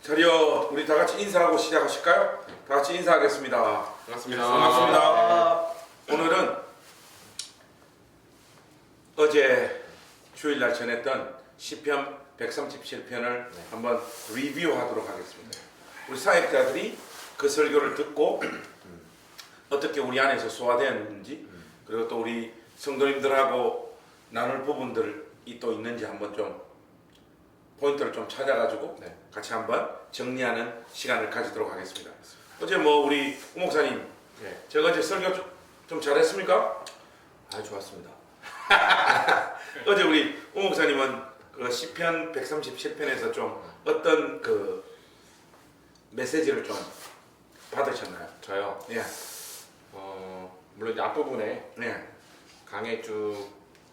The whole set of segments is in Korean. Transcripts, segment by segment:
자리요, 우리 다 같이 인사하고 시작하실까요? 다 같이 인사하겠습니다. 반갑습니다. 반갑습니다. 오늘은 어제 주일날 전했던 시편 137편을 한번 리뷰하도록 하겠습니다. 우리 사역자들이 그 설교를 듣고 어떻게 우리 안에서 소화되었는지, 그리고 또 우리 성도님들하고 나눌 부분들이 또 있는지 한번 좀 포인트를 좀 찾아가지고 같이 한번 정리하는 시간을 가지도록 하겠습니다. 어제 우리 우 목사님, 제가 어제 설교 좀 잘했습니까? 아주 좋았습니다. 어제 우리 우 목사님은 그 시편 137편에서 좀 어떤 그 메시지를 좀 받으셨나요? 저요. 예. 물론 이제 앞부분에 예. 강해 쭉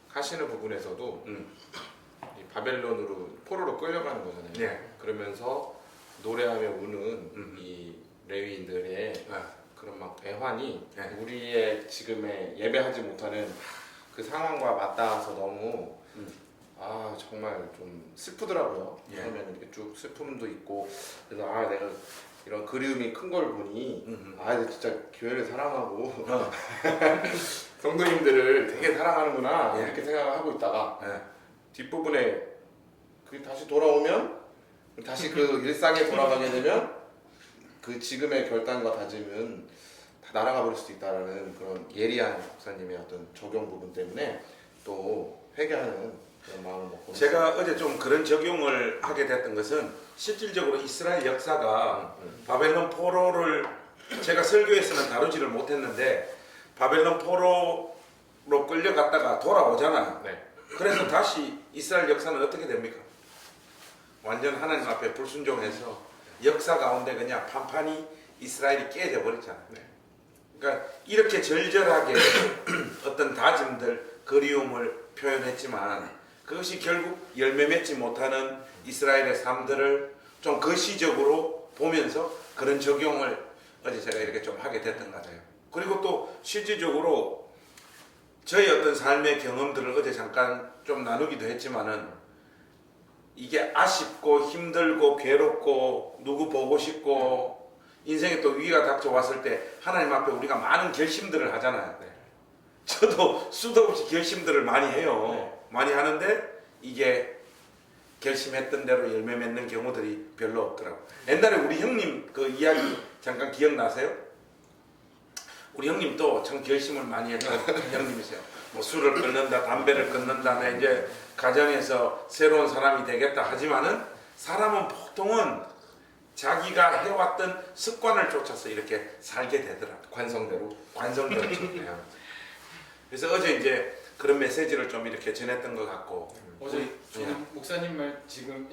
하시는 부분에서도 이 바벨론으로 포로로 끌려가는 거잖아요. 예. 그러면서 노래하며 우는 이 레위인들의 그런 막 애환이 우리의 지금의 예배하지 못하는 그 상황과 맞닿아서 너무 정말 좀 슬프더라고요. 예. 그러면 이렇게 쭉 슬픔도 있고 그래서 내가 이런 그리움이 큰 걸 보니 진짜 교회를 사랑하고 성도님들을 되게 사랑하는구나 이렇게 생각을 하고 있다가 뒷부분에 그게 다시 돌아오면 다시 그 일상에 돌아가게 되면 그 지금의 결단과 다짐은 다 날아가 버릴 수도 있다라는 그런 예리한 목사님의 어떤 적용 부분 때문에 또 회개하는 그런 마음을 먹고 제가 어제 좀 그런 적용을 하게 됐던 것은 실질적으로 이스라엘 역사가 바벨론 포로를 제가 설교에서는 다루지를 못했는데 바벨론 포로로 끌려갔다가 돌아오잖아요. 그래서 다시 이스라엘 역사는 어떻게 됩니까? 완전 하나님 앞에 불순종해서 역사 가운데 그냥 판판이 이스라엘이 깨져 버렸잖아요. 그러니까 이렇게 절절하게 어떤 다짐들, 그리움을 표현했지만 그것이 결국 열매 맺지 못하는 이스라엘의 삶들을 좀 거시적으로 보면서 그런 적용을 어제 제가 이렇게 좀 하게 됐던 것 같아요. 그리고 또 실질적으로 저희 어떤 삶의 경험들을 어제 잠깐 좀 나누기도 했지만은 이게 아쉽고 힘들고 괴롭고 누구 보고 싶고 인생에 또 위기가 닥쳐왔을 때 하나님 앞에 우리가 많은 결심들을 하잖아요. 저도 수도 없이 결심들을 많이 해요. 많이 하는데 이게 결심했던 대로 열매 맺는 경우들이 별로 없더라고요. 옛날에 우리 형님 그 이야기 잠깐 기억나세요? 우리 형님도 참 결심을 많이 했던 형님이세요. 술을 끊는다, 담배를 끊는다, 이제 가정에서 새로운 사람이 되겠다 하지만은 사람은 보통은 자기가 해왔던 습관을 쫓아서 이렇게 살게 되더라고요. 관성대로. 그래서 어제 이제 그런 메시지를 좀 이렇게 전했던 것 같고 어제 저는 목사님 말 지금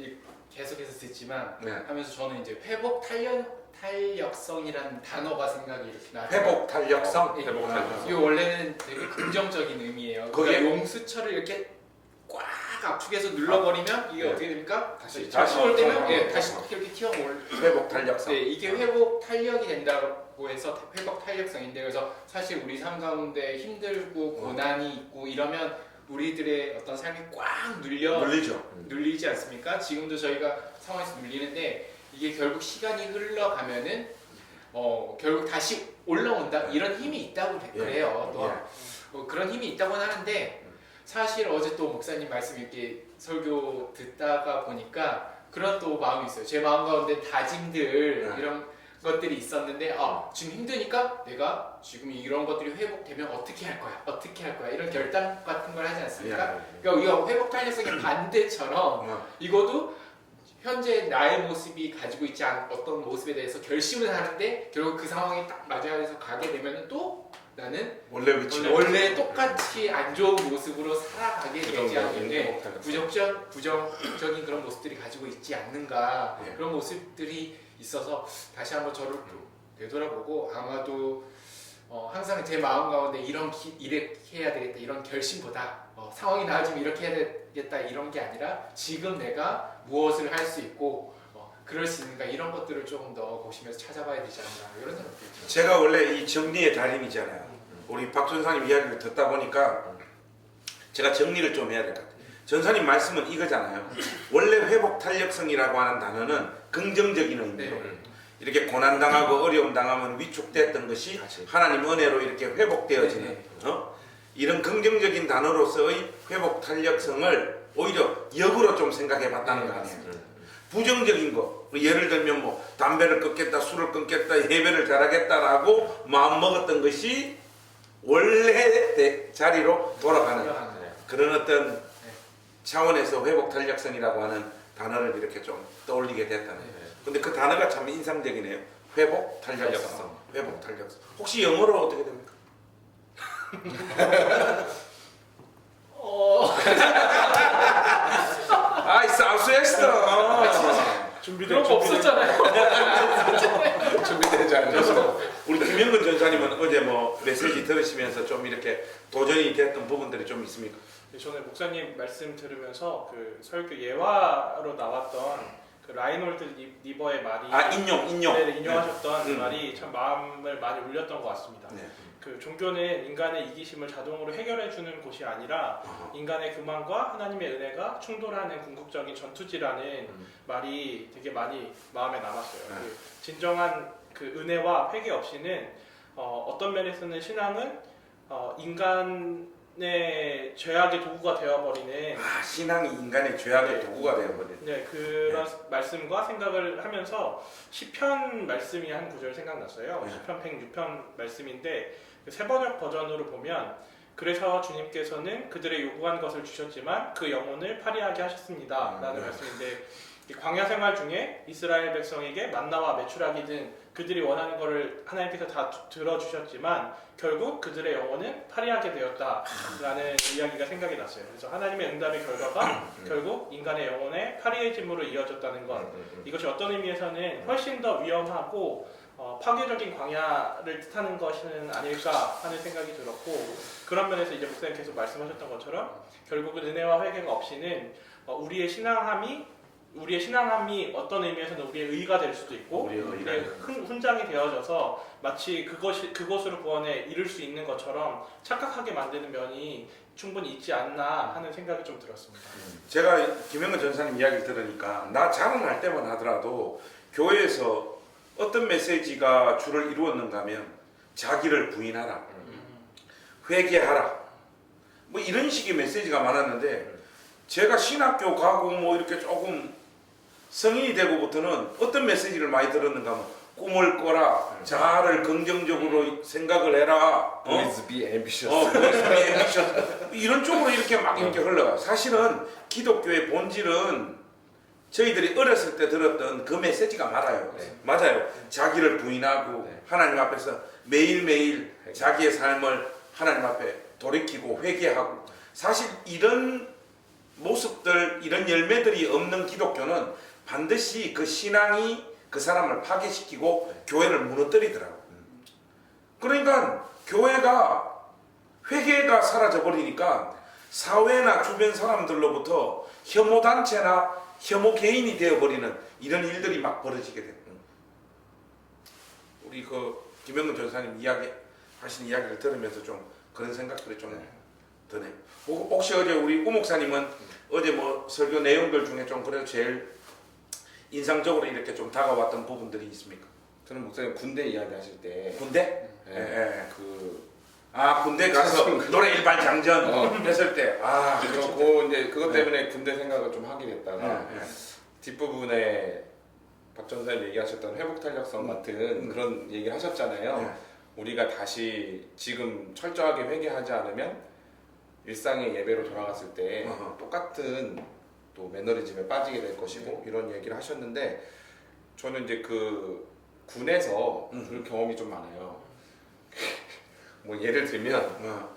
계속해서 듣지만 하면서 저는 이제 회복 탄력성이라는 단어가 생각이 이렇게 나요. 회복 탄력성? 회복 탄력성. 이게 원래는 되게 긍정적인 의미예요. 그게 그러니까 용수철을 이렇게 꽉 압축해서 눌러버리면 이게 어떻게 됩니까? 다시 올 때면 다시 이렇게 튀어올. 회복 탄력성. 이게 회복 탄력이 된다고 해서 회복 탄력성인데 그래서 사실 우리 삶 가운데 힘들고 고난이 있고 이러면 우리들의 어떤 삶이 꽉 눌리지 않습니까? 지금도 저희가 상황에서 눌리는데 이게 결국 시간이 흘러가면은 결국 다시 올라온다 이런 힘이 있다고 그래요. 또 그런 힘이 있다고 하는데 사실 어제 또 목사님 말씀 이렇게 설교 듣다가 보니까 그런 또 마음이 있어요. 제 마음 가운데 다짐들 이런 것들이 있었는데 지금 힘드니까 내가 지금 이런 것들이 회복되면 어떻게 할 거야 이런 결단 같은 걸 하지 않습니까? 그러니까 이거 회복 탄력성의 반대처럼 이것도 현재 나의 모습이 가지고 있지 않은 어떤 모습에 대해서 결심을 하는데 결국 그 상황이 딱 맞아서 가게 되면 또 나는 원래 똑같이 안 좋은 모습으로 살아가게 되지 않는데 부정적인 그런 모습들이 가지고 있지 않는가 그런 모습들이 있어서 다시 한번 저를 되돌아보고 아마도 항상 제 마음 가운데 이렇게 해야 되겠다 이런 결심보다 상황이 나아지면 이렇게 해야 되겠다 이런 게 아니라 지금 내가 무엇을 할 수 있고 그럴 수 있는가 이런 것들을 조금 더 보시면서 찾아봐야 되지 않나 이런 생각이 들죠. 제가 원래 이 정리의 달인이잖아요. 우리 박 전사님 이야기를 듣다 보니까 제가 정리를 좀 해야 될 것 같아요. 전사님 말씀은 이거잖아요. 원래 회복 탄력성이라고 하는 단어는 긍정적인 의미로 네. 이렇게 고난 당하고 어려움 당하면 위축됐던 것이 하나님 은혜로 이렇게 회복되어지는 이런 긍정적인 단어로서의 회복 탄력성을 오히려 역으로 좀 생각해 봤다는 거 아니에요. 부정적인 거 예를 들면 뭐 담배를 끊겠다, 술을 끊겠다, 예배를 잘하겠다라고 마음 먹었던 것이 원래 자리로 돌아가는 그런 어떤 차원에서 회복 탄력성이라고 하는 단어를 이렇게 좀 떠올리게 됐다는 거예요. 근데 그 단어가 참 인상적이네요. 회복 탄력성. 회복 탄력성. 혹시 영어로 어떻게 됩니까? 아이 사우스웨스터. 그런 거 없었잖아요. 준비되지 않아서 우리 김영근 전사님은 어제 뭐 메시지 들으시면서 좀 이렇게 도전이 됐던 부분들이 좀 있습니까? 저는 목사님 말씀 들으면서 그 설교 예화로 나왔던 그 라이놀드 리버의 말이 인용. 네, 인용하셨던 네. 그 말이 참 마음을 많이 울렸던 것 같습니다. 네. 그 종교는 인간의 이기심을 자동으로 해결해 주는 곳이 아니라 인간의 교만과 하나님의 은혜가 충돌하는 궁극적인 전투지라는 말이 되게 많이 마음에 남았어요. 네. 그 진정한 그 은혜와 회개 없이는 어떤 면에서는 신앙은 인간의 죄악의 도구가 되어버리는 신앙이 인간의 죄악의 도구가 되어버린. 네, 그런 말씀과 생각을 하면서 시편 말씀이 한 구절 생각났어요. 네. 시편 106편 말씀인데 그 세번역 버전으로 보면 그래서 주님께서는 그들의 요구한 것을 주셨지만 그 영혼을 파리하게 하셨습니다. 라는 말씀인데 이 광야 생활 중에 이스라엘 백성에게 만나와 메추라기 등 그들이 원하는 것을 하나님께서 다 들어주셨지만 결국 그들의 영혼은 파리하게 되었다라는 이야기가 생각이 났어요. 그래서 하나님의 응답의 결과가 결국 인간의 영혼의 파리해짐으로 이어졌다는 것. 이것이 어떤 의미에서는 훨씬 더 위험하고 파괴적인 광야를 뜻하는 것은 아닐까 하는 생각이 들었고 그런 면에서 이제 목사님께서 말씀하셨던 것처럼 결국은 은혜와 회개가 없이는 우리의 신앙함이 어떤 의미에서는 우리의 의가 될 수도 있고 우리의 훈장이 되어져서 마치 그것으로 구원에 이를 수 있는 것처럼 착각하게 만드는 면이 충분히 있지 않나 하는 생각이 좀 들었습니다. 제가 김영근 전사님 이야기를 들으니까 나 자문할 때만 하더라도 교회에서 어떤 메시지가 주를 이루었는가 하면 자기를 부인하라, 회개하라 뭐 이런 식의 메시지가 많았는데 제가 신학교 가고 뭐 이렇게 조금 성인이 되고부터는 어떤 메시지를 많이 들었는가 하면 꿈을 꿔라, 자아를 긍정적으로 생각을 해라, Always be ambitious. 이런 쪽으로 이렇게 막 이렇게 흘러가. 사실은 기독교의 본질은 저희들이 어렸을 때 들었던 그 메시지가 맞아요. 맞아요. 자기를 부인하고 하나님 앞에서 매일매일 자기의 삶을 하나님 앞에 돌이키고 회개하고. 사실 이런 모습들, 이런 열매들이 없는 기독교는 반드시 그 신앙이 그 사람을 파괴시키고 교회를 무너뜨리더라고요. 그러니까 교회가 회개가 사라져버리니까 사회나 주변 사람들로부터 혐오 단체나 혐오 개인이 되어버리는 이런 일들이 막 벌어지게 됩니다. 우리 그 김영근 전사님 하신 이야기를 들으면서 좀 그런 생각들이 좀 드네요. 혹시 어제 우리 우 목사님은 어제 뭐 설교 내용들 중에 좀 그래도 제일 인상적으로 이렇게 좀 다가왔던 부분들이 있습니까? 저는 목사님 군대 이야기하실 때 군대? 예. 군대 가서 노래 일반장전 했을 때 그렇고 이제 그것 때문에 군대 생각을 좀 하게 됐다가 뒷부분에 박 전사님 얘기하셨던 회복 탄력성 같은 그런 얘기를 하셨잖아요. 우리가 다시 지금 철저하게 회개하지 않으면 일상의 예배로 돌아갔을 때 똑같은 또 매너리즘에 빠지게 될 것이고 이런 얘기를 하셨는데 저는 이제 그 군에서 그런 경험이 좀 많아요. 뭐 예를 들면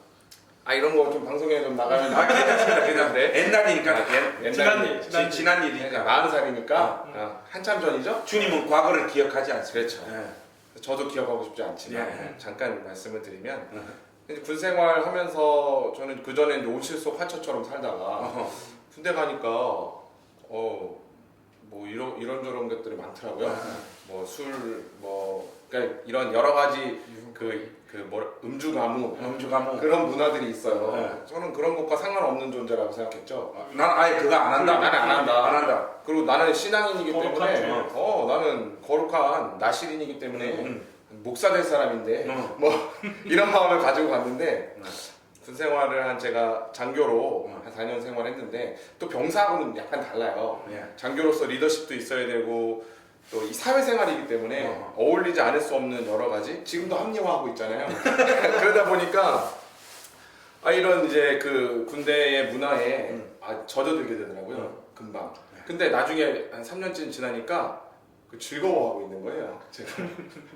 이런 거 좀 방송에 좀 나가면 괜찮습니다. 옛날이니까 지난 일이니까 40살이니까 한참 전이죠? 주님은 과거를 기억하지 않습니다. 그렇죠. 저도 기억하고 싶지 않지만 잠깐 말씀을 드리면 군 생활하면서 저는 그 전에 온실속 화초처럼 살다가 군대 가니까 뭐 이런저런 것들이 많더라고요. 뭐 술, 뭐 그러니까 이런 여러 가지 음주 가무 그런 문화들이 있어요. 네. 저는 그런 것과 상관없는 존재라고 생각했죠. 난 아예 그거 안 한다. 나는 안 한다. 안 한다. 그리고 나는 신앙인이기 거룩한 때문에 나는 거룩한 나실인이기 때문에 목사 될 사람인데 뭐 이런 마음을 가지고 갔는데 군 생활을 한 제가 장교로 한 4년 생활했는데 또 병사하고는 약간 달라요. 예. 장교로서 리더십도 있어야 되고 또 이 사회생활이기 때문에 어울리지 않을 수 없는 여러 가지 지금도 합리화하고 있잖아요. 그러다 보니까 이런 이제 그 군대의 문화에 젖어들게 되더라고요. 금방. 근데 나중에 한 3년쯤 지나니까 즐거워하고 있는 거예요. 제가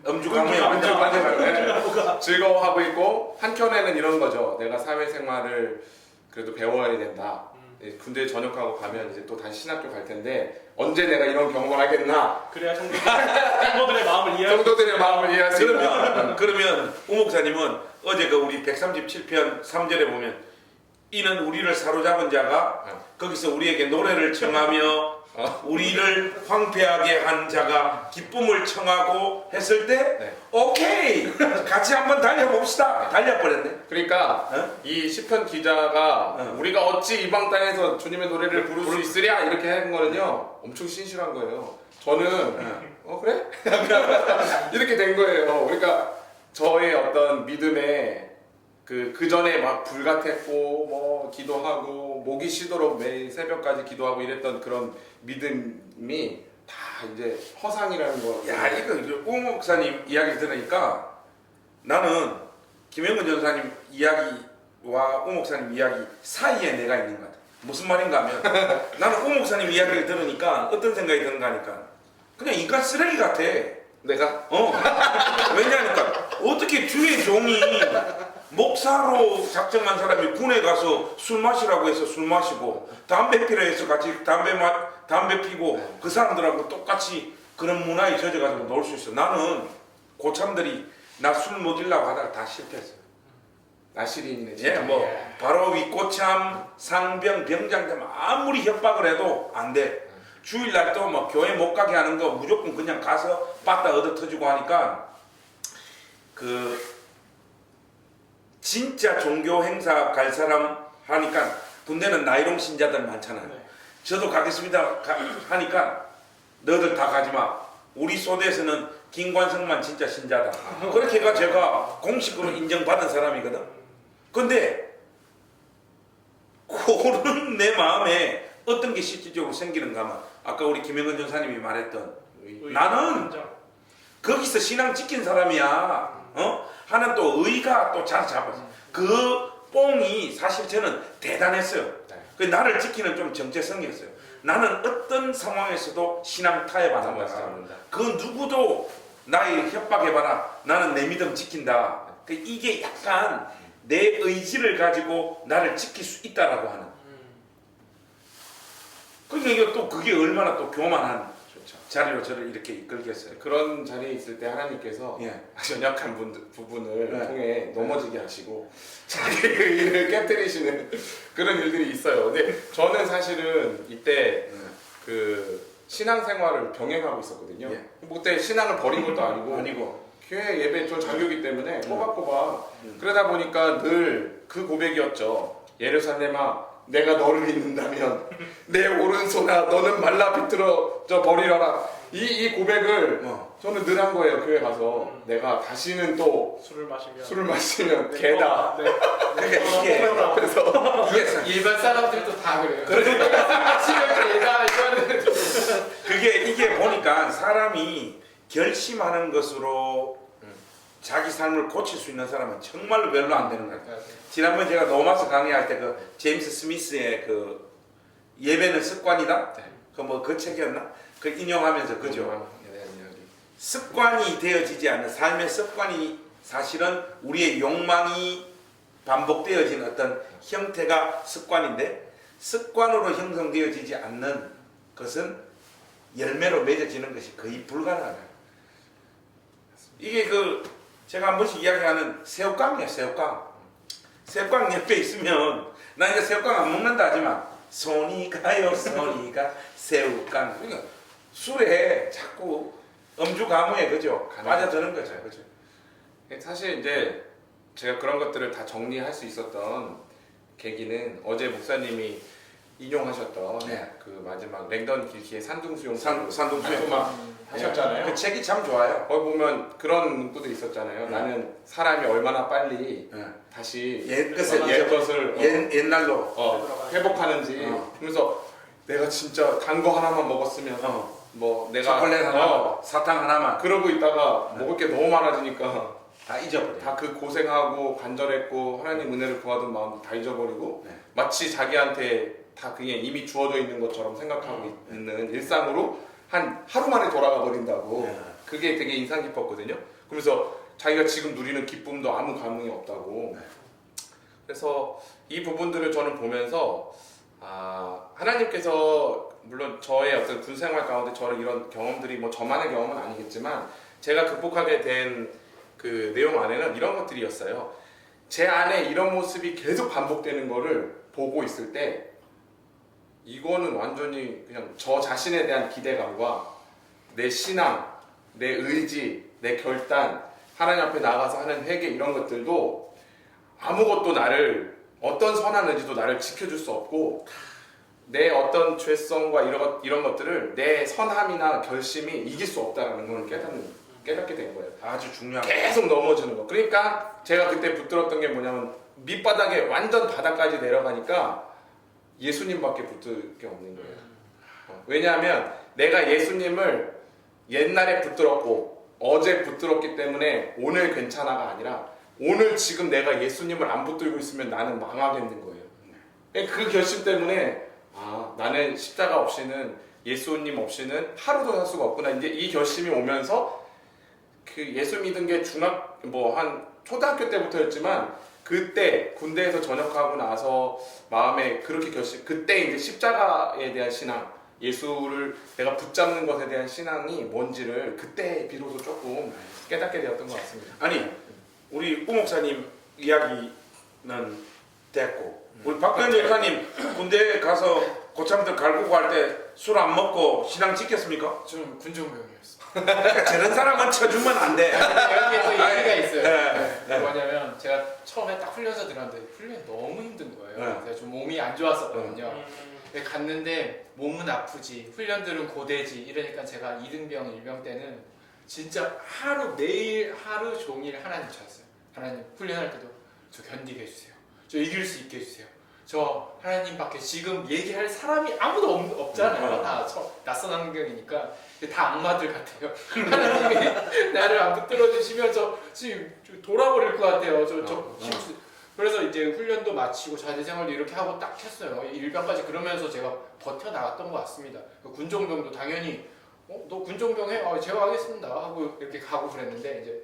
음주 가무에 즐거워하고 있고 한켠에는 이런 거죠. 내가 사회생활을 그래도 배워야 된다. 군대 전역하고 가면 이제 또 다시 신학교 갈 텐데 언제 내가 이런 경험을 하겠나? 그래야 성도들의 마음을 이해할 성도들의 마음을 이해할 수 있다. 그러면 우 목사님은 어제 그 우리 137편 3절에 보면 이는 우리를 사로잡은 자가 거기서 우리에게 노래를 청하며 우리를 황폐하게 한 자가 기쁨을 청하고 했을 때 네. 오케이 같이 한번 달려봅시다. 달려버렸네. 그러니까 이 시편 기자가 우리가 어찌 이방 땅에서 주님의 노래를 부를 수 있으랴 이렇게 하는 거는요 엄청 신실한 거예요. 저는 그래? 이렇게 된 거예요. 그러니까 저의 어떤 믿음에 그 전에 막 불같았고 뭐 기도하고 목이 쉬도록 매일 새벽까지 기도하고 이랬던 그런 믿음이 다 이제 허상이라는 거. 야 이거 우 목사님 이야기를 들으니까 나는 김영근 전사님 이야기와 우 목사님 이야기 사이에 내가 있는 것 같아. 무슨 말인가 하면 나는 우 목사님 이야기를 들으니까 어떤 생각이 드는가 하니까 그냥 인간 쓰레기 같아. 내가? 왜냐하니까 어떻게 주의 종이 목사로 작정한 사람이 군에 가서 술 마시라고 해서 술 마시고 담배 피라 해서 같이 담배 피고 그 사람들하고 똑같이 그런 문화에 젖어가지고 놀 수 있어. 나는 고참들이 나 술 먹이려고 하다가 다 실패했어요. 나시린이네. 예, 뭐 바로 위 고참, 상병, 병장 되면 아무리 협박을 해도 안 돼. 주일날 또 뭐 교회 못 가게 하는 거 무조건 그냥 가서 빠따 얻어 터지고 하니까 진짜 종교 행사 갈 사람 하니까 군대는 나이롱 신자들 많잖아요. 네. 저도 가겠습니다 하니까 너들 다 가지 마. 우리 소대에서는 김관성만 진짜 신자다. 그렇게 해가 제가 공식으로 인정받은 사람이거든. 근데 그런 내 마음에 어떤 게 실질적으로 생기는가 하면 아까 우리 김영근 전사님이 말했던 나는 거기서 신앙 지킨 사람이야. 하는 또 의가 또 잘 잡았어. 그 뽕이 사실 저는 대단했어요. 그 나를 지키는 좀 정체성이었어요. 나는 어떤 상황에서도 신앙 타협 안 한다. 그 누구도 나의 협박해봐라. 나는 내 믿음 지킨다. 이게 약간 내 의지를 가지고 나를 지킬 수 있다라고 하는. 그러니까 이거 또 그게 얼마나 또 교만한 자리로 저를 이렇게 이끌겠어요. 그런 자리에 있을 때 하나님께서 연약한 부분을 네. 통해 넘어지게 하시고 자기 의를 깨뜨리시는 그런 일들이 있어요. 근데 저는 사실은 이때 그 신앙생활을 병행하고 있었거든요. 그때 신앙을 버린 것도 아니고 교회 예배 전 장교이기 때문에 꼬박꼬박 그러다 보니까 늘 그 고백이었죠. 예루살렘아 내가 너를 믿는다면 내 오른손아 너는 말라 비틀어져 버리려라. 이 고백을 저는 늘 한 거예요. 교회 가서 내가 다시는 또 술을 마시면 개다. 이게 그래서 일반 사람들도 다 그래요. 마시면 개다 이거는 이게 보니까 사람이 결심하는 것으로 자기 삶을 고칠 수 있는 사람은 정말로 별로 안 되는 것 같아요. 지난번 제가 노마스 강의할 때 그 제임스 스미스의 그 예배는 습관이다. 그 책이었나? 그 인용하면서 그죠. 습관이 되어지지 않는 삶의 습관이 사실은 우리의 욕망이 반복되어지는 어떤 형태가 습관인데 습관으로 형성되어지지 않는 것은 열매로 맺어지는 것이 거의 불가능하다. 이게 제가 한 번씩 이야기하는 새우깡이에요. 새우깡 옆에 있으면 나 이제 새우깡 안 먹는다 하지만 손이 가요 손이가 새우깡. 그러니까 술에 자꾸 음주 가무에 그죠? 빠져드는 거죠. 그죠. 사실 이제 제가 그런 것들을 다 정리할 수 있었던 계기는 어제 목사님이 인용하셨던 네. 그 마지막 랭던 길키의 산둥수용 산둥수용 막 하셨잖아요. 그 책이 참 좋아요. 거기 보면 그런 문구도 있었잖아요. 나는 사람이 얼마나 빨리 네. 다시 옛 것을 옛 것을 옛날로 회복하는지 그러면서 내가 진짜 단 거 하나만 먹었으면 뭐 내가 초콜릿 하나, 사탕 하나만 그러고 있다가 먹을 게 너무 많아지니까 다 잊어버려. 다 그 고생하고 간절했고 하나님 은혜를 구하던 마음도 다 잊어버리고 네. 마치 자기한테 다 그게 이미 주어져 있는 것처럼 생각하고 있는 일상으로 한 하루 만에 돌아가 버린다고. 네. 그게 되게 인상 깊었거든요. 그러면서 자기가 지금 누리는 기쁨도 아무 감흥이 없다고. 네. 그래서 이 부분들을 저는 보면서 하나님께서 물론 저의 어떤 군 생활 가운데 저는 이런 경험들이 뭐 저만의 경험은 아니겠지만 제가 극복하게 된 그 내용 안에는 이런 것들이었어요. 제 안에 이런 모습이 계속 반복되는 거를 보고 있을 때 이거는 완전히 그냥 저 자신에 대한 기대감과 내 신앙, 내 의지, 내 결단, 하나님 앞에 나가서 하는 회개 이런 것들도 아무것도 나를 어떤 선한 의지도 나를 지켜줄 수 없고 내 어떤 죄성과 이런 것들을 내 선함이나 결심이 이길 수 없다는 걸 깨닫게 된 거예요. 아주 중요한 계속 넘어지는 거. 그러니까 제가 그때 붙들었던 게 뭐냐면 밑바닥에 완전 바닥까지 내려가니까 예수님밖에 붙들 게 없는 거예요. 왜냐하면 내가 예수님을 옛날에 붙들었고 어제 붙들었기 때문에 오늘 괜찮아가 아니라 오늘 지금 내가 예수님을 안 붙들고 있으면 나는 망하겠는 거예요. 그 결심 때문에 나는 십자가 없이는 예수님 없이는 하루도 살 수가 없구나. 이제 이 결심이 오면서 그 예수 믿은 게 한 초등학교 때부터였지만 그때 군대에서 전역하고 나서 마음에 그렇게 그때 이제 십자가에 대한 신앙, 예수를 내가 붙잡는 것에 대한 신앙이 뭔지를 그때 비로소 조금 깨닫게 되었던 것 같습니다. 아니 우리 우 목사님 이야기는 됐고 우리 박변 목사님 군대에 가서 고참들 갈구고 할 때 술 안 먹고 신앙 지켰습니까? 좀 군종병이었어. 그러니까 저런 사람은 쳐주면 안 돼. 여기에 또 얘기가 있어요. 네. 뭐냐면 제가 처음에 딱 훈련소 들어갔는데 훈련이 너무 힘든 거예요. 네. 제가 좀 몸이 안 좋았었거든요. 갔는데 몸은 아프지, 훈련들은 고되지 이러니까 제가 2등병, 1병 때는 진짜 매일 하루 종일 하나님 찾았어요. 하나님 훈련할 때도 저 견디게 해주세요. 저 이길 수 있게 해주세요. 저 하나님밖에 지금 얘기할 사람이 아무도 없잖아요. 다 낯선 환경이니까 다 악마들 같아요. 하나님이 나를 안 붙들어 주시면 저 지금 돌아버릴 것 같아요. 그래서 이제 훈련도 마치고 자대생활도 이렇게 하고 딱 했어요. 일병까지 그러면서 제가 버텨 나갔던 것 같습니다. 군종병도 당연히 너 군종병 해? 제가 하겠습니다 하고 이렇게 가고 그랬는데 이제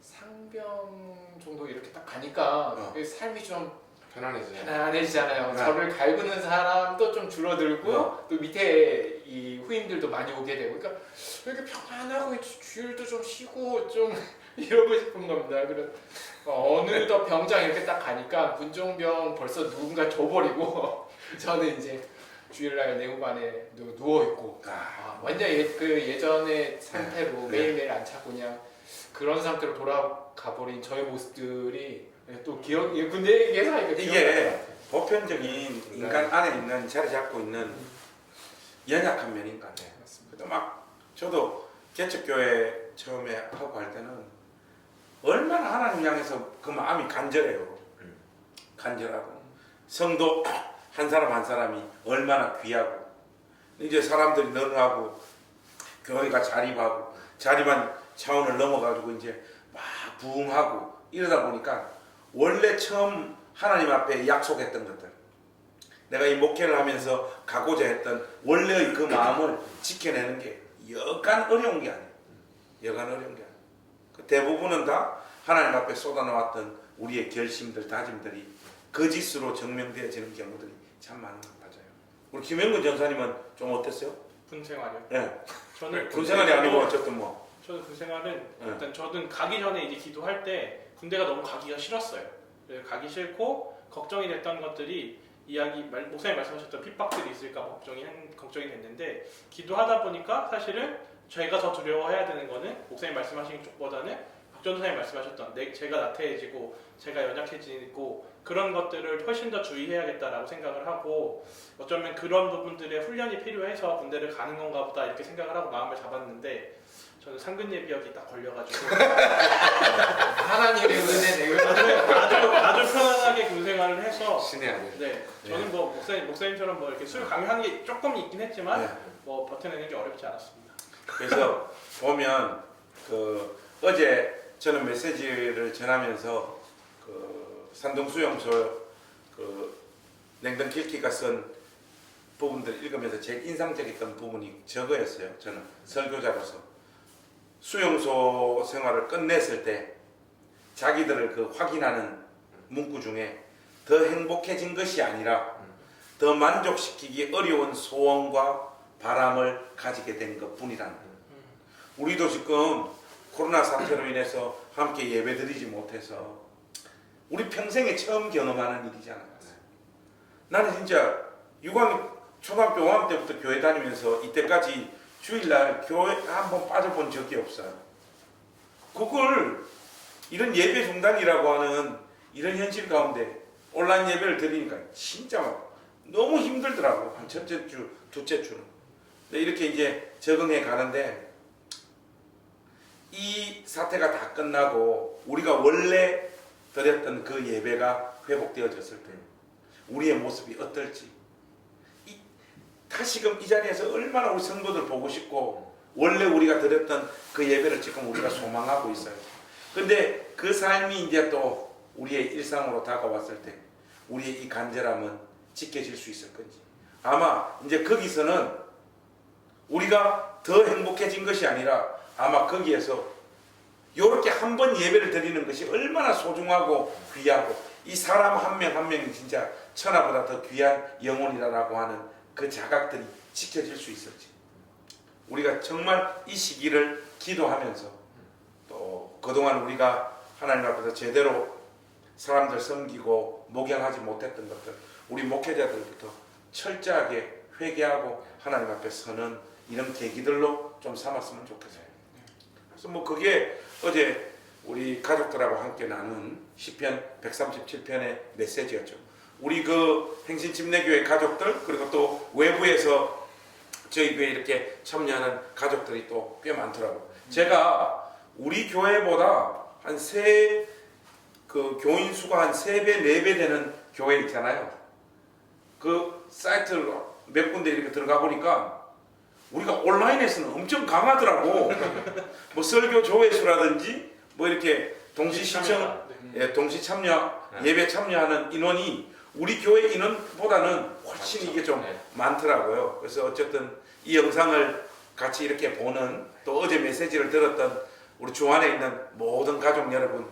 상병 정도 이렇게 딱 가니까 삶이 좀 편안해지잖아요. 저를 갈구는 사람도 좀 줄어들고 또 밑에 이 후임들도 많이 오게 되고 그러니까 이렇게 편안하고 주일도 좀 쉬고 좀 이러고 싶은 겁니다. 그래서 어느덧 병장 이렇게 딱 가니까 군종병 벌써 누군가 줘버리고 저는 이제 주일날 내후반에 누워있고 완전 예전의 상태로 매일매일 안 찾고 그냥 그런 상태로 돌아가버린 저의 모습들이 또 군대 얘기해서 하니까 이게 보편적인 인간 안에 있는 자리 잡고 있는 연약한 면인 것 같아요. 그래도 막 저도 개척교회 처음에 하고 할 때는 얼마나 하나님 향해서 그 마음이 간절해요. 간절하고 성도 한 사람 한 사람이 얼마나 귀하고 이제 사람들이 늘어나고 교회가 자립하고 자립한 차원을 넘어가지고 이제 막 부흥하고 이러다 보니까 원래 처음 하나님 앞에 약속했던 것들 내가 이 목회를 하면서 가고자 했던 원래의 그 마음을 지켜내는 게 여간 어려운 게 아니에요. 여간 어려운 게 아니에요. 그 대부분은 다 하나님 앞에 쏟아놓았던 우리의 결심들, 다짐들이 거짓으로 증명되어지는 경우들이 참 많은 것 같아요. 우리 김영근 전사님은 좀 어땠어요? 군 생활이요? 네. 저는 군 생활이 아니고 어쨌든 뭐. 저는 군 생활은 일단 저는 가기 전에 이제 기도할 때 군대가 너무 가기가 싫었어요. 가기 싫고 걱정이 됐던 것들이 목사님 말씀하셨던 핍박들이 있을까 걱정이 됐는데 기도하다 보니까 사실은 저희가 더 두려워해야 되는 거는 목사님 말씀하신 쪽보다는 박전도사님 말씀하셨던 제가 나태해지고 제가 연약해지고 그런 것들을 훨씬 더 주의해야겠다라고 생각을 하고 어쩌면 그런 부분들의 훈련이 필요해서 군대를 가는 건가 보다 이렇게 생각을 하고 마음을 잡았는데 저는 상근 예비역이 딱 걸려가지고 하나님의 은혜 내가 아주 편안하게 군 생활을 해서 신의 아들. 네 저는 뭐 목사님처럼 뭐 이렇게 술 강요하는 게 조금 있긴 했지만 네. 뭐 버텨내는 게 어렵지 않았습니다. 그래서 보면 어제 저는 메시지를 전하면서 산동수용소 냉동킬키가 쓴 부분들을 읽으면서 제일 인상적이었던 부분이 저거였어요. 저는 설교자로서 수용소 생활을 끝냈을 때 자기들을 확인하는 문구 중에 더 행복해진 것이 아니라 더 만족시키기 어려운 소원과 바람을 가지게 된 것뿐이라는 거예요. 우리도 지금 코로나 사태로 인해서 함께 예배드리지 못해서 우리 평생에 처음 경험하는 일이잖아요. 나는 진짜 6학년 초등학교 5학년 때부터 교회 다니면서 이때까지 주일날 교회 한번 빠져본 적이 없어요. 그걸 이런 예배 중단이라고 하는 이런 현실 가운데 온라인 예배를 드리니까 진짜 너무 힘들더라고. 한 첫째 주, 둘째 주는. 근데 이렇게 이제 적응해 가는데 이 사태가 다 끝나고 우리가 원래 드렸던 그 예배가 회복되어졌을 때 우리의 모습이 어떨지 다시금 이 자리에서 얼마나 우리 성도들 보고 싶고 원래 우리가 드렸던 그 예배를 지금 우리가 소망하고 있어요. 근데 그 삶이 이제 또 우리의 일상으로 다가왔을 때 우리의 이 간절함은 지켜질 수 있을 건지 아마 이제 거기서는 우리가 더 행복해진 것이 아니라 아마 거기에서 이렇게 한 번 예배를 드리는 것이 얼마나 소중하고 귀하고 이 사람 한 명 한 명이 진짜 천하보다 더 귀한 영혼이라고 하는 그 자각들이 지켜질 수 있을지 우리가 정말 이 시기를 기도하면서 또 그동안 우리가 하나님 앞에서 제대로 사람들 섬기고 목양하지 못했던 것들 우리 목회자들부터 철저하게 회개하고 하나님 앞에 서는 이런 계기들로 좀 삼았으면 좋겠어요. 그래서 뭐 그게 어제 우리 가족들하고 함께 나눈 시편 137편의 메시지였죠. 우리 그 행신침례교회 가족들 그리고 또 외부에서 저희 교회에 이렇게 참여하는 가족들이 또 꽤 많더라고요. 제가 우리 교회보다 그 교인 수가 한 3배, 4배 되는 교회 있잖아요. 그 사이트로 몇 군데 이렇게 들어가 보니까 우리가 온라인에서는 엄청 강하더라고. 뭐 설교 조회수라든지 뭐 이렇게 동시 시청, 동시 참여, 예배 참여하는 인원이 우리 교회 인원보다는 훨씬 이게 좀 많더라고요. 그래서 어쨌든 이 영상을 같이 이렇게 보는 또 어제 메시지를 들었던 우리 주 안에 있는 모든 가족 여러분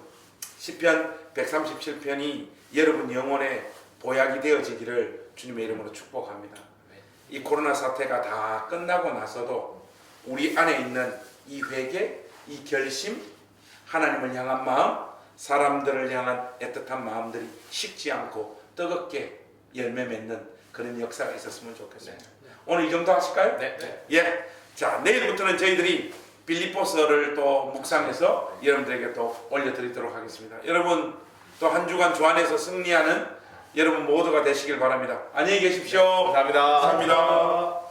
시편 137편이 여러분 영혼의 보약이 되어지기를 주님의 이름으로 축복합니다. 이 코로나 사태가 다 끝나고 나서도 우리 안에 있는 이 회개, 이 결심, 하나님을 향한 마음, 사람들을 향한 애틋한 마음들이 식지 않고 뜨겁게 열매 맺는 그런 역사가 있었으면 좋겠습니다. 오늘 이 정도 하실까요? 네. 예. 자, 내일부터는 저희들이 빌립보서를 또 묵상해서 여러분들에게 또 올려드리도록 하겠습니다. 여러분 또 한 주간 주 안에서 승리하는 여러분 모두가 되시길 바랍니다. 안녕히 계십시오. 감사합니다. 감사합니다.